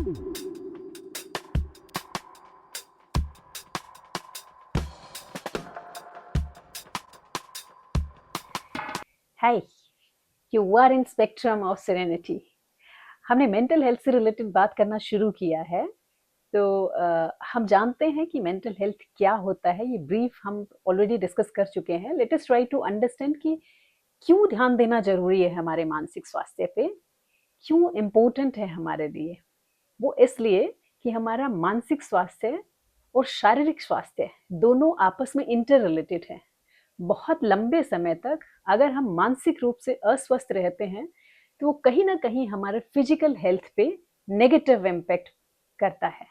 Hi, you are in spectrum of serenity. हमने mental health से related बात करना शुरू किया है। तो हम जानते हैं कि मेंटल हेल्थ क्या होता है, ये ब्रीफ हम ऑलरेडी डिस्कस कर चुके हैं। Let us try to understand कि क्यों ध्यान देना जरूरी है हमारे मानसिक स्वास्थ्य पे, क्यों इम्पोर्टेंट है हमारे लिए। वो इसलिए कि हमारा मानसिक स्वास्थ्य और शारीरिक स्वास्थ्य दोनों आपस में इंटर रिलेटेड है। बहुत लंबे समय तक अगर हम मानसिक रूप से अस्वस्थ रहते हैं तो वो कहीं ना कहीं हमारे फिजिकल हेल्थ पे नेगेटिव इम्पैक्ट करता है।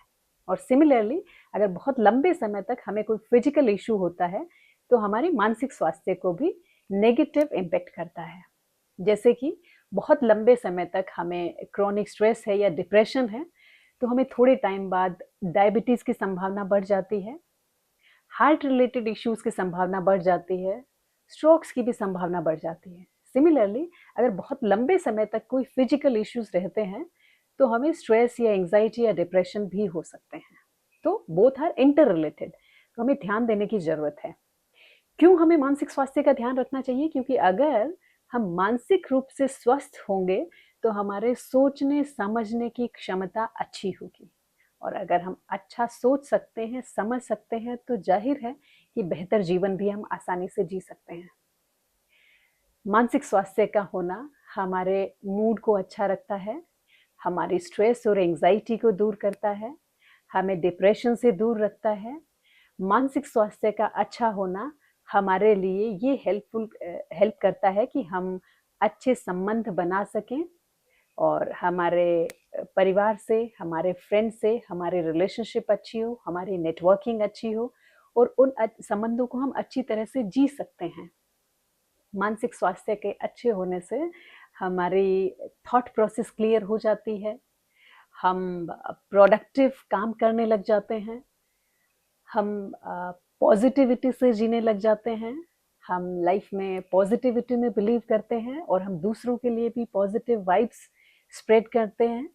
और सिमिलरली अगर बहुत लंबे समय तक हमें कोई फिजिकल इशू होता है तो हमारे मानसिक स्वास्थ्य को भी नेगेटिव इम्पैक्ट करता है। जैसे कि बहुत लंबे समय तक हमें क्रॉनिक स्ट्रेस है या डिप्रेशन है तो हमें थोड़े टाइम बाद डायबिटीज की संभावना बढ़ जाती है, हार्ट रिलेटेड इश्यूज की संभावना बढ़ जाती है, स्ट्रोक्स की भी संभावना बढ़ जाती है। सिमिलरली अगर बहुत लंबे समय तक कोई फिजिकल इश्यूज रहते हैं तो हमें स्ट्रेस या एंजाइटी या डिप्रेशन भी हो सकते हैं। तो बोथ आर इंटर रिलेटेड, तो हमें ध्यान देने की जरूरत है। क्यों हमें मानसिक स्वास्थ्य का ध्यान रखना चाहिए? क्योंकि अगर हम मानसिक रूप से स्वस्थ होंगे तो हमारे सोचने समझने की क्षमता अच्छी होगी, और अगर हम अच्छा सोच सकते हैं, समझ सकते हैं, तो जाहिर है कि बेहतर जीवन भी हम आसानी से जी सकते हैं। मानसिक स्वास्थ्य का होना हमारे मूड को अच्छा रखता है, हमारी स्ट्रेस और एंजाइटी को दूर करता है, हमें डिप्रेशन से दूर रखता है। मानसिक स्वास्थ्य का अच्छा होना हमारे लिए ये हेल्प करता है कि हम अच्छे संबंध बना सकें और हमारे परिवार से, हमारे फ्रेंड से हमारी रिलेशनशिप अच्छी हो, हमारी नेटवर्किंग अच्छी हो और उन संबंधों को हम अच्छी तरह से जी सकते हैं। मानसिक स्वास्थ्य के अच्छे होने से हमारी थॉट प्रोसेस क्लियर हो जाती है, हम प्रोडक्टिव काम करने लग जाते हैं, हम पॉजिटिविटी से जीने लग जाते हैं, हम लाइफ में पॉजिटिविटी में बिलीव करते हैं और हम दूसरों के लिए भी पॉजिटिव वाइब्स स्प्रेड करते हैं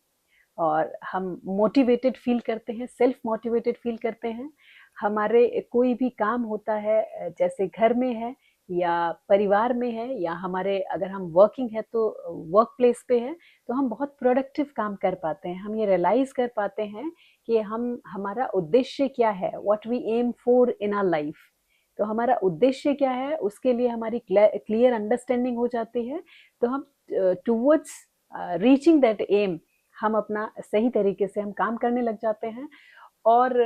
और हम मोटिवेटेड फील करते हैं, सेल्फ मोटिवेटेड फील करते हैं। हमारे कोई भी काम होता है, जैसे घर में है या परिवार में है या हमारे अगर हम वर्किंग है तो वर्क प्लेस पे है, तो हम बहुत प्रोडक्टिव काम कर पाते हैं। हम ये रियलाइज कर पाते हैं कि हम हमारा उद्देश्य क्या है, what we aim for in our life. तो हमारा उद्देश्य क्या है उसके लिए हमारी क्लियर अंडरस्टैंडिंग हो जाती है, तो हम टूवर्ड्स रीचिंग दैट एम हम अपना सही तरीके से हम काम करने लग जाते हैं। और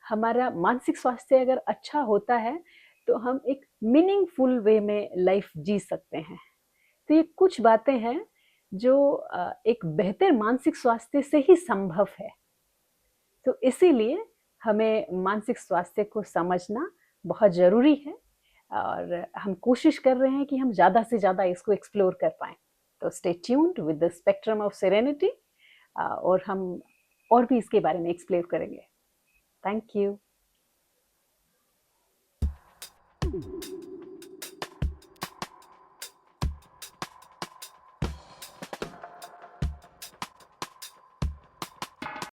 हमारा मानसिक स्वास्थ्य अगर अच्छा होता है तो हम एक मीनिंगफुल वे में लाइफ जी सकते हैं। तो ये कुछ बातें हैं जो एक बेहतर मानसिक स्वास्थ्य से ही संभव है। तो इसीलिए हमें मानसिक स्वास्थ्य को समझना बहुत ज़रूरी है और हम कोशिश कर रहे हैं कि हम ज़्यादा से ज़्यादा इसको एक्सप्लोर कर पाएँ। तो stay tuned with the spectrum of serenity और हम और भी इसके बारे में एक्सप्लोर करेंगे। Thank you.